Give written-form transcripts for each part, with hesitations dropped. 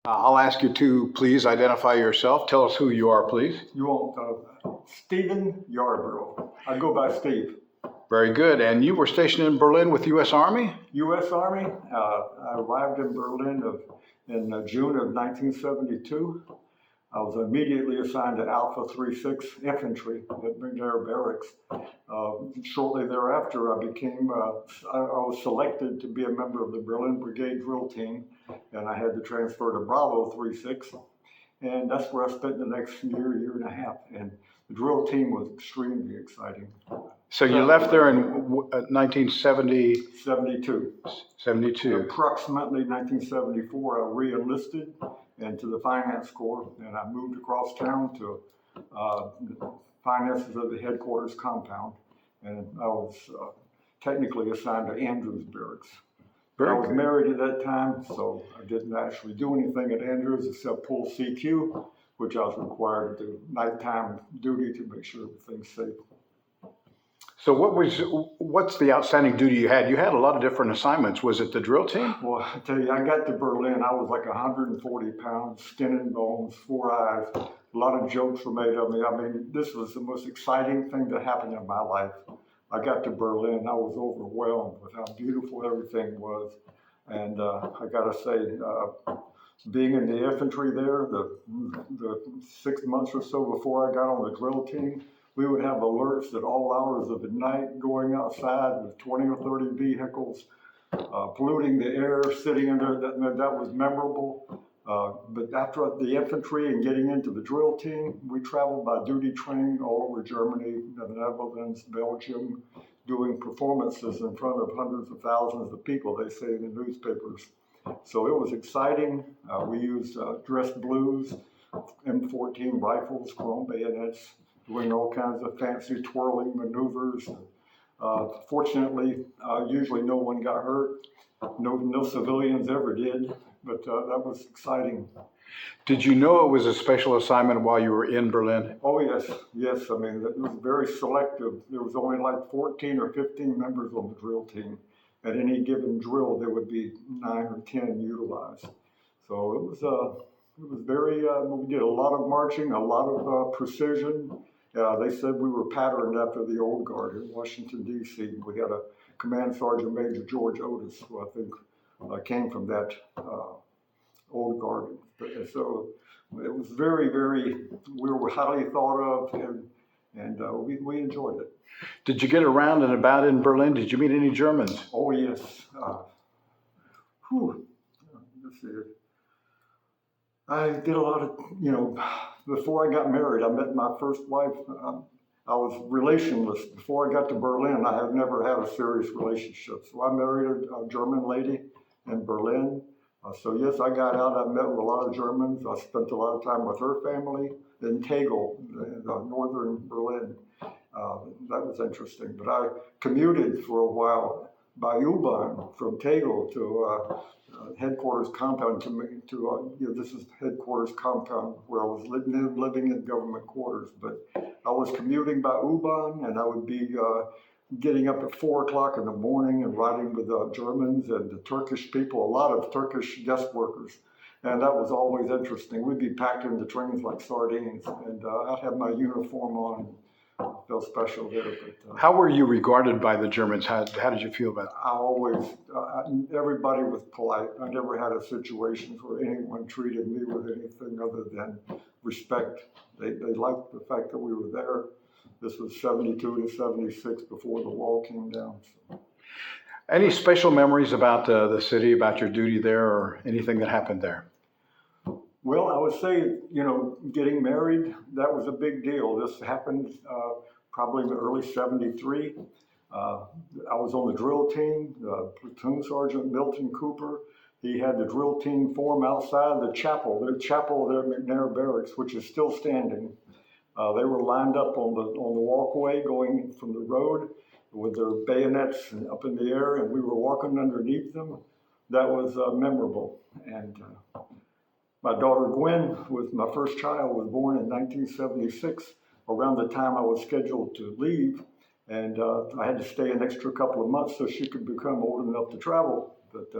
I'll ask you to please identify yourself. Tell us who you are, please. You want Stephen Yarborough. I go by Steve. Very good. And you were stationed in Berlin with U.S. Army? U.S. Army. I arrived in Berlin in June of 1972. I was immediately assigned to Alpha 36 Infantry at McNair Barracks. Shortly thereafter, I was selected to be a member of the Berlin Brigade Drill Team, and I had to transfer to Bravo 36. And that's where I spent the next year and a half. And the drill team was extremely exciting. So you left there in 1970? 72. 72. Approximately 1974, I re-enlisted into the Finance Corps, and I moved across town to finances of the headquarters compound. And I was technically assigned to Andrews Barracks. I was married at that time, so I didn't actually do anything at Andrews except pull CQ, which I was required to do nighttime duty to make sure everything's safe. So what's the outstanding duty you had? You had a lot of different assignments. Was it the drill team? Well, I tell you, I got to Berlin. I was like 140 pounds, skin and bones, 4 eyes. A lot of jokes were made of me. I mean, this was the most exciting thing that happened in my life. I got to Berlin. I was overwhelmed with how beautiful everything was. And I got to say, being in the infantry there, the 6 months or so before I got on the drill team, we would have alerts at all hours of the night going outside with 20 or 30 vehicles, polluting the air, sitting in there. That was memorable. But after the infantry and getting into the drill team, we traveled by duty train all over Germany, the Netherlands, Belgium, doing performances in front of hundreds of thousands of people, they say in the newspapers. So it was exciting. We used dressed blues, M14 rifles, chrome bayonets, doing all kinds of fancy twirling maneuvers. Fortunately, usually no one got hurt. No civilians ever did, but that was exciting. Did you know it was a special assignment while you were in Berlin? Oh, yes. I mean, it was very selective. There was only like 14 or 15 members on the drill team. At any given drill, there would be 9 or 10 utilized. So it was very, we did a lot of marching, a lot of precision. They said we were patterned after the old guard in Washington, D.C. We had a Command Sergeant Major George Otis, who I think came from that old guard. So it was very, we were highly thought of, and we enjoyed it. Did you get around and about in Berlin? Did you meet any Germans? Oh, yes. Let's see. I did a lot of, before I got married, I met my first wife. I was relationless. Before I got to Berlin, I had never had a serious relationship. So I married a German lady in Berlin. So yes, I got out. I met with a lot of Germans. I spent a lot of time with her family in Tegel, in northern Berlin. That was interesting. But I commuted for a while by U-Bahn from Tegel to headquarters compound this is headquarters compound where I was living in government quarters. But I was commuting by U-Bahn, and I would be getting up at 4 o'clock in the morning and riding with Germans and the Turkish people, a lot of Turkish guest workers. And that was always interesting. We'd be packed into trains like sardines, and I'd have my uniform on. I felt special there. But, how were you regarded by the Germans? How did you feel about it? Everybody was polite. I never had a situation where anyone treated me with anything other than respect. They liked the fact that we were there. This was 72 to 76 before the wall came down. So. Any special memories about the city, about your duty there, or anything that happened there? Well, I would say, getting married, that was a big deal. This happened probably in the early 73. I was on the drill team. Platoon Sergeant Milton Cooper, he had the drill team form outside the chapel there at McNair Barracks, which is still standing. They were lined up on the walkway going from the road with their bayonets up in the air, and we were walking underneath them. That was memorable. And my daughter Gwen, was my first child, was born in 1976, around the time I was scheduled to leave. And I had to stay an extra couple of months so she could become old enough to travel. But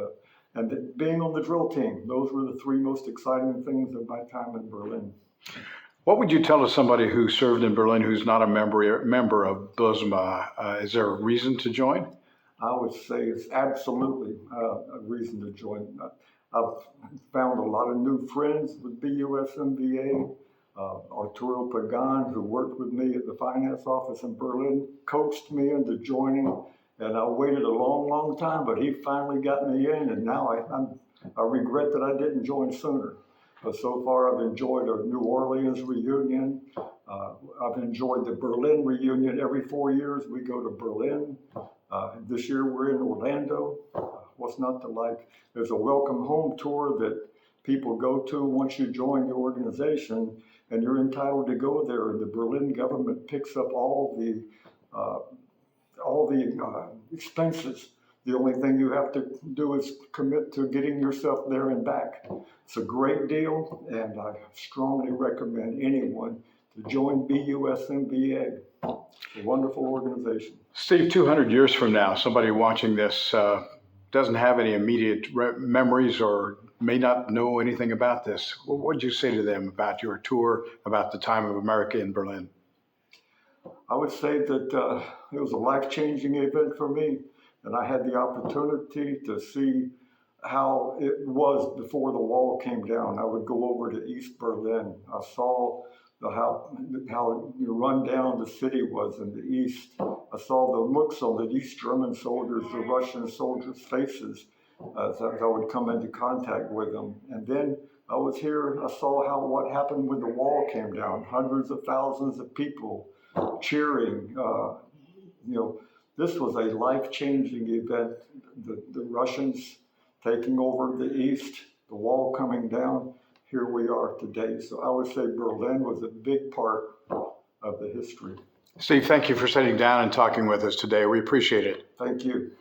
and being on the drill team. Those were the three most exciting things of my time in Berlin. What would you tell to somebody who served in Berlin who's not a member of BUSMA? Is there a reason to join? I would say it's absolutely a reason to join. I've found a lot of new friends with BUSMBA. Arturo Pagan, who worked with me at the finance office in Berlin, coached me into joining, and I waited a long, long time, but he finally got me in, and now I regret that I didn't join sooner. But so far, I've enjoyed our New Orleans reunion. I've enjoyed the Berlin reunion. Every 4 years, we go to Berlin. This year, we're in Orlando. What's not to like? There's a welcome home tour that people go to once you join the organization, and you're entitled to go there. And the Berlin government picks up all the expenses. The only thing you have to do is commit to getting yourself there and back. It's a great deal, and I strongly recommend anyone to join BUSMBA. It's a wonderful organization. Steve, 200 years from now, somebody watching this doesn't have any immediate memories or may not know anything about this. What would you say to them about your tour, about the time of America in Berlin? I would say that it was a life-changing event for me, and I had the opportunity to see how it was before the wall came down. I would go over to East Berlin. I saw how run down the city was in the east. I saw the looks on the East German soldiers, the Russian soldiers' faces as I would come into contact with them. And then I was here, I saw what happened when the wall came down. Hundreds of thousands of people cheering. This was a life-changing event. The Russians taking over the east, the wall coming down. Here we are today. So I would say Berlin was a big part of the history. Steve, thank you for sitting down and talking with us today. We appreciate it. Thank you.